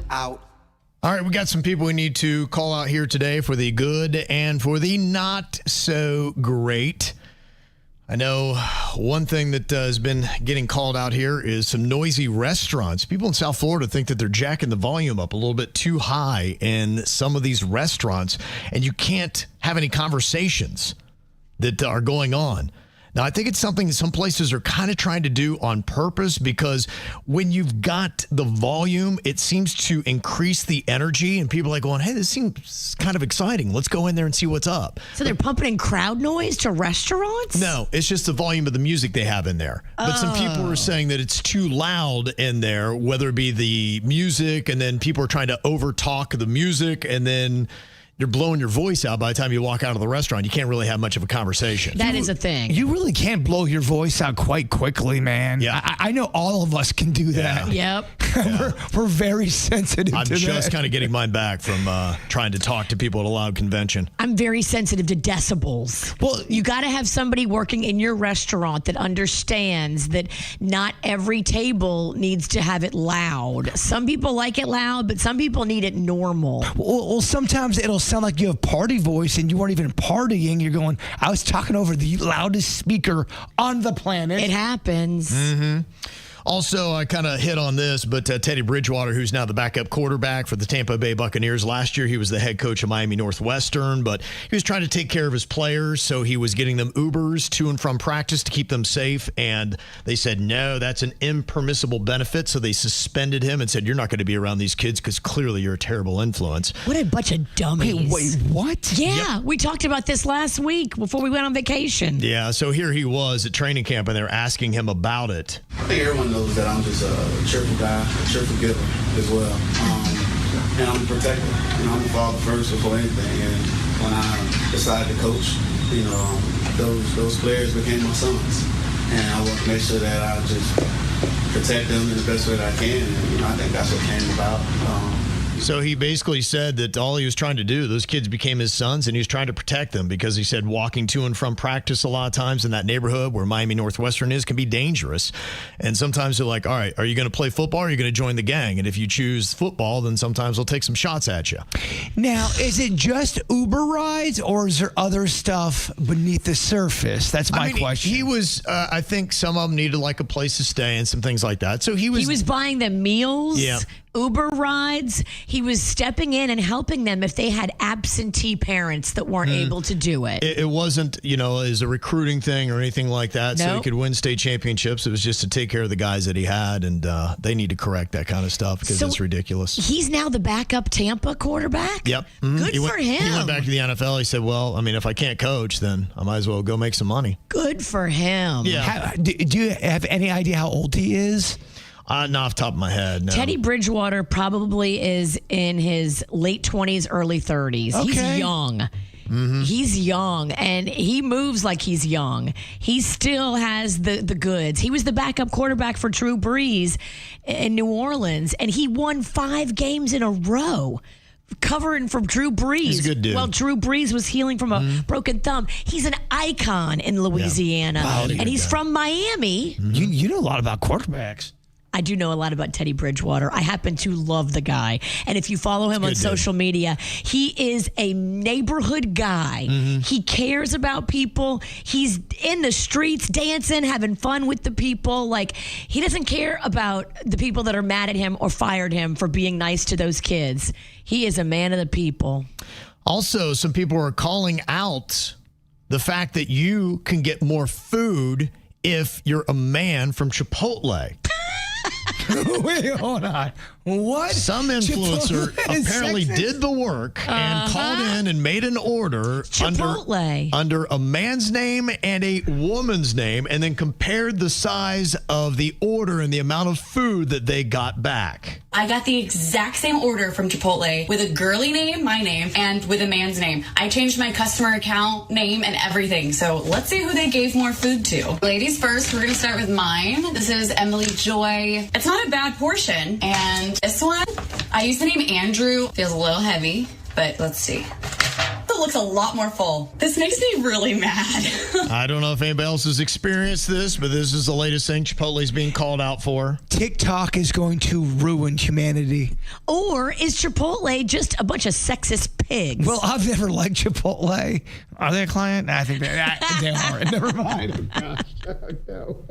out. All right, we got some people we need to call out here today for the good and for the not so great. I know one thing that has been getting called out here is some noisy restaurants. People in South Florida think that they're jacking the volume up a little bit too high in some of these restaurants, and you can't have any conversations that are going on. Now, I think it's something that some places are kind of trying to do on purpose, because when you've got the volume, it seems to increase the energy, and people are like going, hey, this seems kind of exciting. Let's go in there and see what's up. So they're pumping in crowd noise to restaurants? No, it's just the volume of the music they have in there. But some people are saying that it's too loud in there, whether it be the music, and then people are trying to overtalk the music, and then you're blowing your voice out by the time you walk out of the restaurant. You can't really have much of a conversation. That is a thing. You really can't blow your voice out quite quickly, man. Yeah. I know all of us can do that. Yep. We're very sensitive I'm to that. just kind of getting mine back from trying to talk to people at a loud convention. I'm very sensitive to decibels. Well, you got to have somebody working in your restaurant that understands that not every table needs to have it loud. Some people like it loud, but some people need it normal. Well, sometimes it'll sound like you have party voice and you weren't even partying. You're going, I was talking over the loudest speaker on the planet. It happens. Mm-hmm. Also, I kind of hit on this, but Teddy Bridgewater, who's now the backup quarterback for the Tampa Bay Buccaneers. Last year, he was the head coach of Miami Northwestern, but he was trying to take care of his players, so he was getting them Ubers to and from practice to keep them safe, and they said, no, that's an impermissible benefit, so they suspended him and said, you're not going to be around these kids because clearly you're a terrible influence. What a bunch of dummies. Wait, what? Yeah, we talked about this last week before we went on vacation. Yeah, so here he was at training camp, and they're asking him about it. I think everyone knows that I'm just a cheerful guy, a cheerful giver as well. And I'm a protector. I'm a father first before anything. And when I decided to coach, those players became my sons. And I want to make sure that I just protect them in the best way that I can. And I think that's what came about. So he basically said that all he was trying to do, those kids became his sons, and he was trying to protect them because he said walking to and from practice a lot of times in that neighborhood where Miami Northwestern is can be dangerous. And sometimes they're like, all right, are you going to play football or are you going to join the gang? And if you choose football, then sometimes they'll take some shots at you. Now, is it just Uber rides or is there other stuff beneath the surface? That's my question. He was, I think some of them needed like a place to stay and some things like that. So he was buying them meals. Yeah. Uber rides. He was stepping in and helping them if they had absentee parents that weren't able to do it. It wasn't, as a recruiting thing or anything like that, so he could win state championships. It was just to take care of the guys that he had, and they need to correct that kind of stuff because it's ridiculous. He's now the backup Tampa quarterback? Yep. Good for him. He went back to the NFL. He said, well, if I can't coach, then I might as well go make some money. Good for him. Yeah. Do you have any idea how old he is? Not off the top of my head, no. Teddy Bridgewater probably is in his late 20s, early 30s. Okay. He's young. Mm-hmm. He's young, and he moves like he's young. He still has the goods. He was the backup quarterback for Drew Brees in New Orleans, and he won 5 games in a row covering for Drew Brees. He's a good dude. Well, Drew Brees was healing from a broken thumb. He's an icon in Louisiana, and he's from Miami. Mm-hmm. You know a lot about quarterbacks. I do know a lot about Teddy Bridgewater. I happen to love the guy. And if you follow him on social media, he is a neighborhood guy. Mm-hmm. He cares about people. He's in the streets dancing, having fun with the people. Like, he doesn't care about the people that are mad at him or fired him for being nice to those kids. He is a man of the people. Also, some people are calling out the fact that you can get more food if you're a man from Chipotle. Wait, hold on. What? Some influencer apparently did the work and called in and made an order under a man's name and a woman's name, and then compared the size of the order and the amount of food that they got back. I got the exact same order from Chipotle with a girly name, my name, and with a man's name. I changed my customer account name and everything. So let's see who they gave more food to. Ladies first, we're going to start with mine. This is Emily Joy. It's not a bad portion. And this one, I use the name Andrew. Feels a little heavy, but let's see. The looks a lot more full. This makes me really mad. I don't know if anybody else has experienced this, but this is the latest thing Chipotle's being called out for. TikTok is going to ruin humanity. Or is Chipotle just a bunch of sexist pigs? Well, I've never liked Chipotle. Are they a client? I think they are. Never mind. Oh, gosh. No.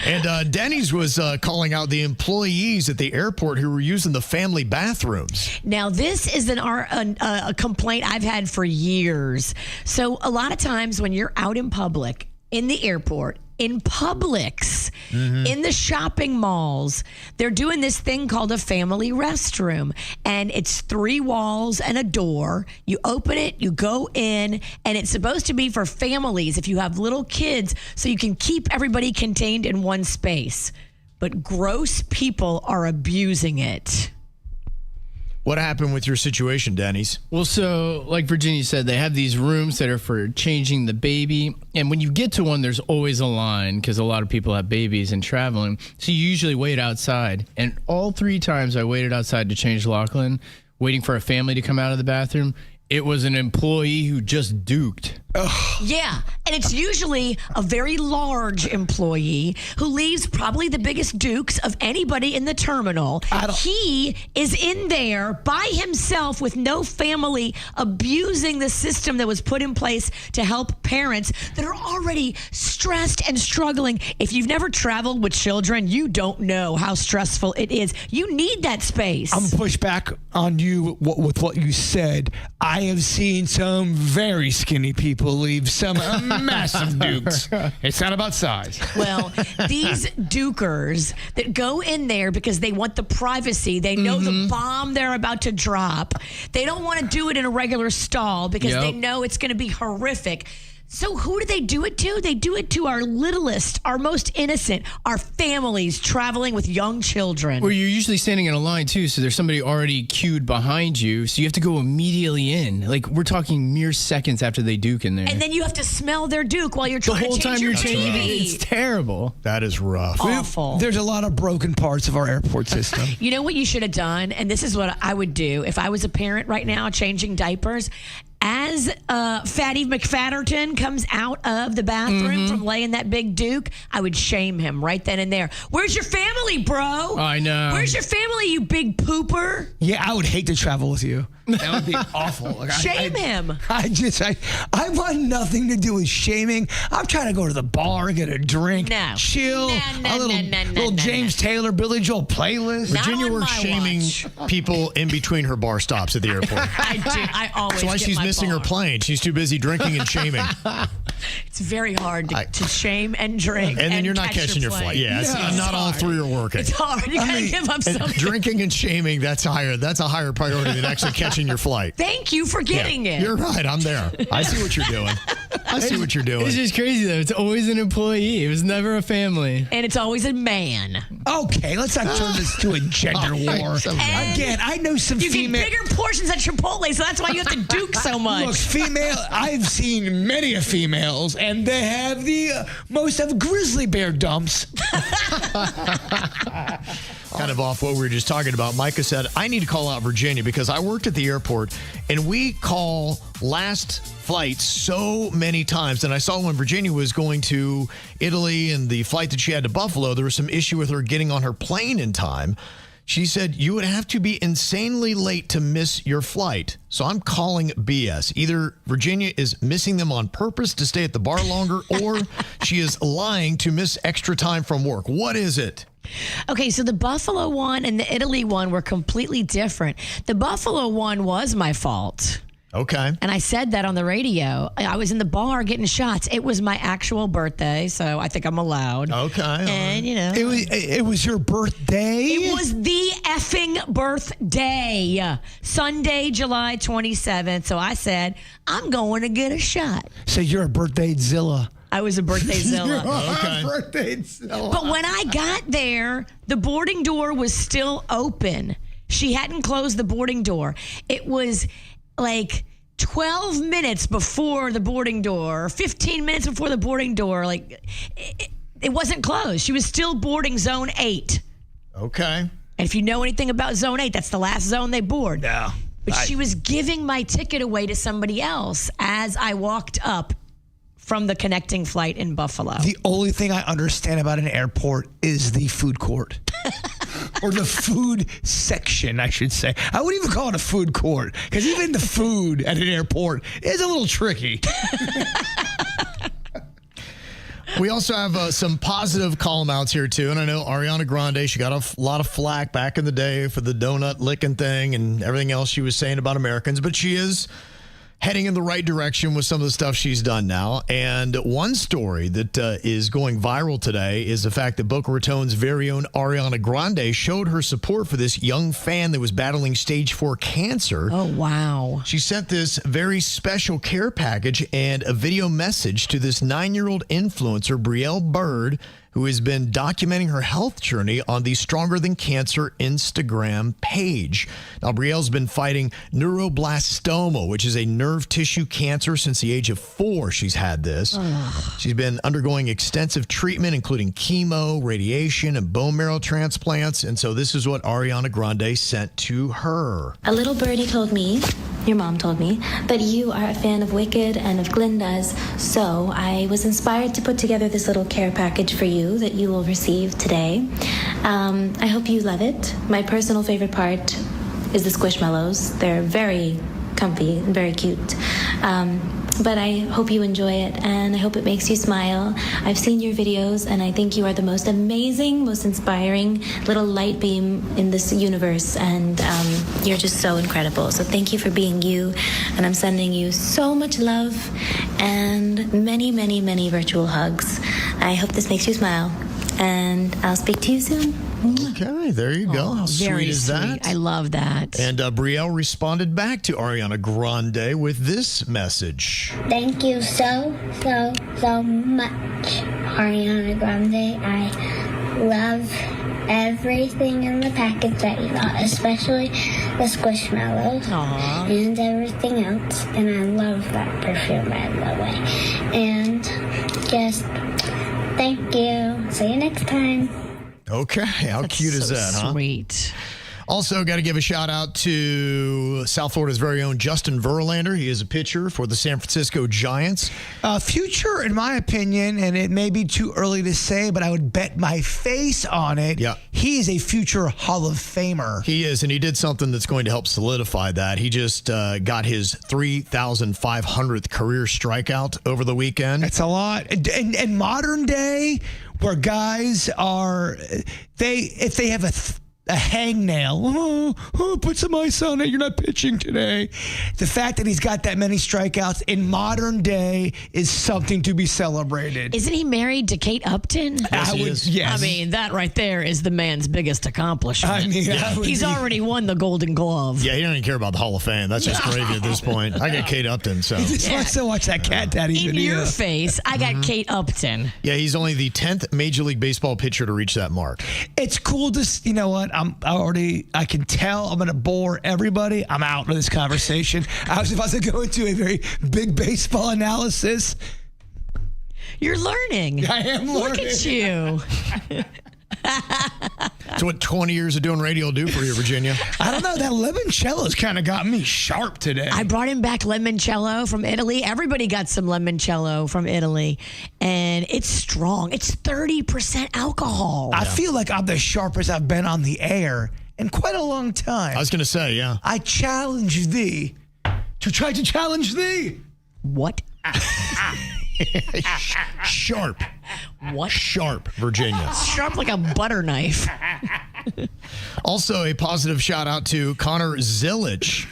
And Denny's was calling out the employees at the airport who were using the family bathrooms. Now, this is a complaint I've had for years. So a lot of times when you're out in public, in the airport, in Publix, in the shopping malls, they're doing this thing called a family restroom. And it's 3 walls and a door. You open it, you go in, and it's supposed to be for families if you have little kids, so you can keep everybody contained in one space. But gross people are abusing it. What happened with your situation, Denny's? Well, so like Virginia said, they have these rooms that are for changing the baby. And when you get to one, there's always a line because a lot of people have babies and traveling. So you usually wait outside. And all 3 times I waited outside to change Lachlan, waiting for a family to come out of the bathroom, it was an employee who just duked. Yeah, and it's usually a very large employee who leaves probably the biggest dukes of anybody in the terminal. He is in there by himself with no family, abusing the system that was put in place to help parents that are already stressed and struggling. If you've never traveled with children, you don't know how stressful it is. You need that space. I'm going to push back on you with what you said. I have seen some very skinny people leave some massive dukes. It's not about size. Well, these dukers that go in there because they want the privacy, they know the bomb they're about to drop. They don't want to do it in a regular stall because they know it's going to be horrific. So who do they do it to? They do it to our littlest, our most innocent, our families traveling with young children. Well, you're usually standing in a line, too, so there's somebody already queued behind you, so you have to go immediately in. Like, we're talking mere seconds after they duke in there. And then you have to smell their duke while you're trying the whole to change time your you're changing baby. It's terrible. That is rough. Awful. There's a lot of broken parts of our airport system. You know what you should have done? And this is what I would do if I was a parent right now changing diapers. As Fatty McFatterton comes out of the bathroom from laying that big duke, I would shame him right then and there. Where's your family, bro? I know. Where's your family, you big pooper? Yeah, I would hate to travel with you. That would be awful. Like, Shame him. I want nothing to do with shaming. I'm trying to go to the bar, get a drink, chill, a little James Taylor, Billy Joel playlist. Not Virginia on works my shaming watch. people in between her bar stops at the airport. I do. I always That's why get she's my missing her bar. plane. She's too busy drinking and shaming. It's very hard to shame and drink. And then you're not catch catching your flight. Yeah, It's not all hard. 3 are working. It's hard. You gotta give up And something. drinking and shaming, that's a higher priority than actually catching your flight. Thank you for getting it. You're right. I'm there. I see what you're doing. It's just crazy, though. It's always an employee. It was never a family. And it's always a man. Okay, let's not turn this to a gender war. Again, I know some You female. get bigger portions at Chipotle, so that's why you have to duke so much. Look, female. I've seen many females, and they have the most of grizzly bear dumps. Kind of off what we were just talking about. Micah said, I need to call out Virginia because I worked at the airport and we call last flights so many times. And I saw when Virginia was going to Italy and the flight that she had to Buffalo, there was some issue with her getting on her plane in time. She said, you would have to be insanely late to miss your flight. So I'm calling BS. Either Virginia is missing them on purpose to stay at the bar longer, or she is lying to miss extra time from work. What is it? Okay, so the Buffalo one and the Italy one were completely different. The Buffalo one was my fault. Okay. And I said that on the radio. I was in the bar getting shots. It was my actual birthday, so I think I'm allowed. Okay. And, you know. It was your birthday? It was the effing birthday. Sunday, July 27th. So I said, I'm going to get a shot. So you're a birthday Zilla. I was a birthday Zilla. Okay. Birthday Zilla. But when I got there, the boarding door was still open. She hadn't closed the boarding door. It was like 12 minutes before the boarding door, 15 minutes before the boarding door. Like, it wasn't closed. She was still boarding zone 8. Okay. And if you know anything about zone 8, that's the last zone they board. Yeah. But she was giving my ticket away to somebody else as I walked up from the connecting flight in Buffalo. The only thing I understand about an airport is the food court. Or the food section, I should say. I wouldn't even call it a food court, because even the food at an airport is a little tricky. We also have some positive column outs here, too. And I know Ariana Grande, she got a lot of flack back in the day for the donut licking thing and everything else she was saying about Americans. But she is heading in the right direction with some of the stuff she's done now. And one story that is going viral today is the fact that Boca Raton's very own Ariana Grande showed her support for this young fan that was battling stage 4 cancer. Oh, wow. She sent this very special care package and a video message to this 9-year-old influencer, Brielle Bird, who has been documenting her health journey on the Stronger Than Cancer Instagram page. Now, Brielle's been fighting neuroblastoma, which is a nerve tissue cancer since the age of 4. She's had this. She's been undergoing extensive treatment, including chemo, radiation, and bone marrow transplants. And so this is what Ariana Grande sent to her. A little birdie told me, your mom told me, that you are a fan of Wicked and of Glinda's, so I was inspired to put together this little care package for you that you will receive today. I hope you love it. My personal favorite part is the Squishmallows. They're very comfy and very cute. But I hope you enjoy it, and I hope it makes you smile. I've seen your videos, and I think you are the most amazing, most inspiring little light beam in this universe, and you're just so incredible. So thank you for being you, and I'm sending you so much love and many, many, many virtual hugs. I hope this makes you smile, and I'll speak to you soon. Okay, there you go. How Very sweet is that? I love that. And Brielle responded back to Ariana Grande with this message. Thank you so much, Ariana Grande. I love everything in the package that you got, especially the Squishmallows and everything else. And I love that perfume, by the way. And just thank you. See you next time. Okay, how cute is that, huh? Sweet. Also, got to give a shout out to South Florida's very own Justin Verlander. He is a pitcher for the San Francisco Giants. Future, in my opinion, and it may be too early to say, but I would bet my face on it. Yeah. He is a future Hall of Famer. He is, and he did something that's going to help solidify that. He just got his 3,500th career strikeout over the weekend. That's a lot. And modern day, where guys are, if they have a hangnail, put some ice on it, you're not pitching today. The fact that he's got that many strikeouts in modern day is something to be celebrated. Isn't he married to Kate Upton? Yes, he is. Yes. I mean, that right there is the man's biggest accomplishment. I mean, He's already won the Golden Glove. Yeah, he doesn't even care about the Hall of Fame. That's just gravy at this point. I got Kate Upton, so. He just wants to watch that Cat Daddy In video. your face, I got Kate Upton. Yeah, he's only the 10th Major League Baseball pitcher to reach that mark. It's cool to, you know what, I can tell I'm going to bore everybody. I'm out of this conversation. I was about to go into a very big baseball analysis. You're learning. I am Look learning. at you. That's what 20 years of doing radio will do for you, Virginia. I don't know. That limoncello's kind of got me sharp today. I brought him back limoncello from Italy. Everybody got some limoncello from Italy, and it's strong. It's 30% alcohol. I feel like I'm the sharpest I've been on the air in quite a long time. I was going to say, yeah. I challenge thee to try to challenge thee. What? Sharp. What? Sharp, Virginia. Sharp like a butter knife. Also, a positive shout out to Connor Zilic.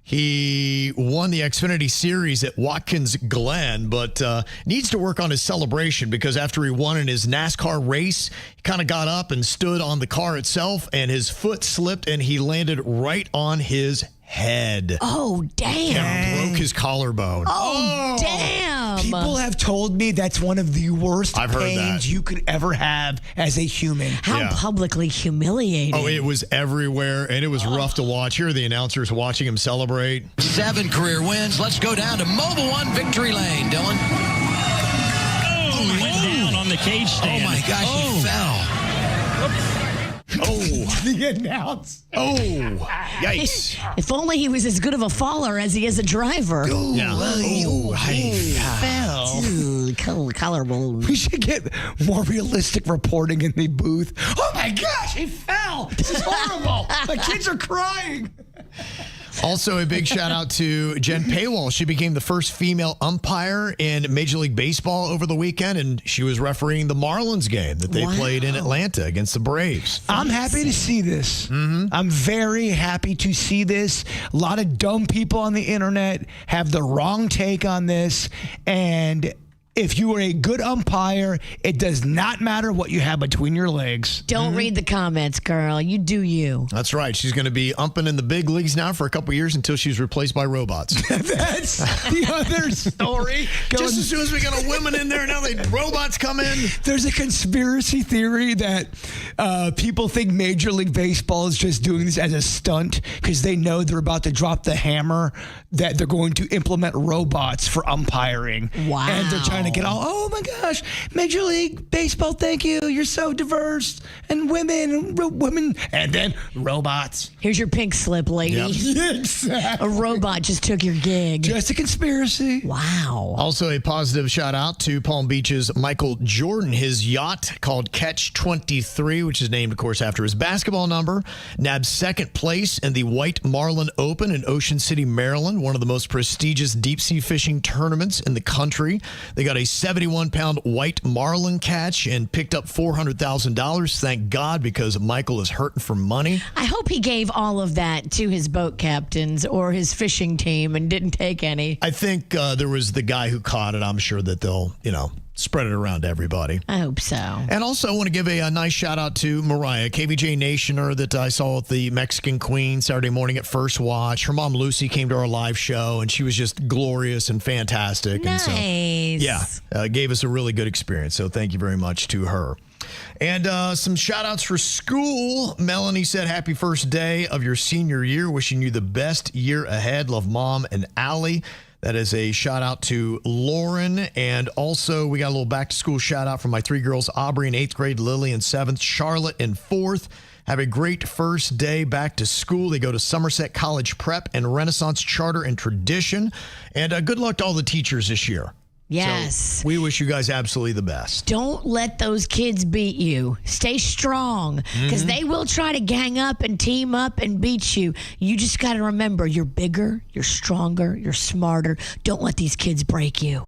He won the Xfinity Series at Watkins Glen, but needs to work on his celebration because after he won in his NASCAR race, he kind of got up and stood on the car itself, and his foot slipped, and he landed right on his head. Oh, damn. And broke his collarbone. Oh, damn. People have told me that's one of the worst I've heard pains that. you could ever have as a human. How Yeah. publicly humiliating. Oh, it was everywhere, and it was rough to watch. Here are the announcers watching him celebrate. 7 career wins. Let's go down to Mobile One Victory Lane, Dylan. Oh, he went down on the cage stand. Oh, my gosh, he fell. The announce. Oh, yikes. If only he was as good of a faller as he is a driver. Yeah. Fell. Collarbone. We should get more realistic reporting in the booth. Oh my gosh, he fell. This is horrible. My kids are crying. Also, a big shout out to Jen Paywall. She became the first female umpire in Major League Baseball over the weekend, and she was refereeing the Marlins game that they played in Atlanta against the Braves. I'm happy to see this. I'm very happy to see this. A lot of dumb people on the internet have the wrong take on this, and if you are a good umpire, it does not matter what you have between your legs. Don't read the comments, girl. You do you. That's right. She's going to be umping in the big leagues now for a couple years until she's replaced by robots. That's the other story. Just as soon as we got a woman in there, now robots come in. There's a conspiracy theory that people think Major League Baseball is just doing this as a stunt because they know they're about to drop the hammer, that they're going to implement robots for umpiring. Wow. And they're trying to get all, oh my gosh, Major League Baseball, thank you. You're so diverse. And women, and then robots. Here's your pink slip, lady. Exactly. A robot just took your gig. Just a conspiracy. Wow. Also, a positive shout out to Palm Beach's Michael Jordan. His yacht called Catch 23, which is named, of course, after his basketball number, nabbed second place in the White Marlin Open in Ocean City, Maryland, one of the most prestigious deep sea fishing tournaments in the country. They got a 71-pound white marlin catch and picked up $400,000. Thank God, because Michael is hurting for money. I hope he gave all of that to his boat captains or his fishing team and didn't take any. I think there was the guy who caught it. I'm sure that they'll, spread it around to everybody. I hope so. And also, I want to give a nice shout out to Mariah, KVJ Nationer, that I saw at the Mexican Queen Saturday morning at First Watch. Her mom, Lucy, came to our live show, and she was just glorious and fantastic. Nice. And so, gave us a really good experience. So thank you very much to her. And some shout outs for school. Melanie said, happy first day of your senior year. Wishing you the best year ahead. Love, Mom and Allie. That is a shout out to Lauren. And also, we got a little back to school shout out from my three girls, Aubrey in 8th grade, Lily in 7th, Charlotte in 4th. Have a great first day back to school. They go to Somerset College Prep and Renaissance Charter and Tradition. And good luck to all the teachers this year. Yes. So we wish you guys absolutely the best. Don't let those kids beat you. Stay strong, because they will try to gang up and team up and beat you. You just got to remember, you're bigger, you're stronger, you're smarter. Don't let these kids break you.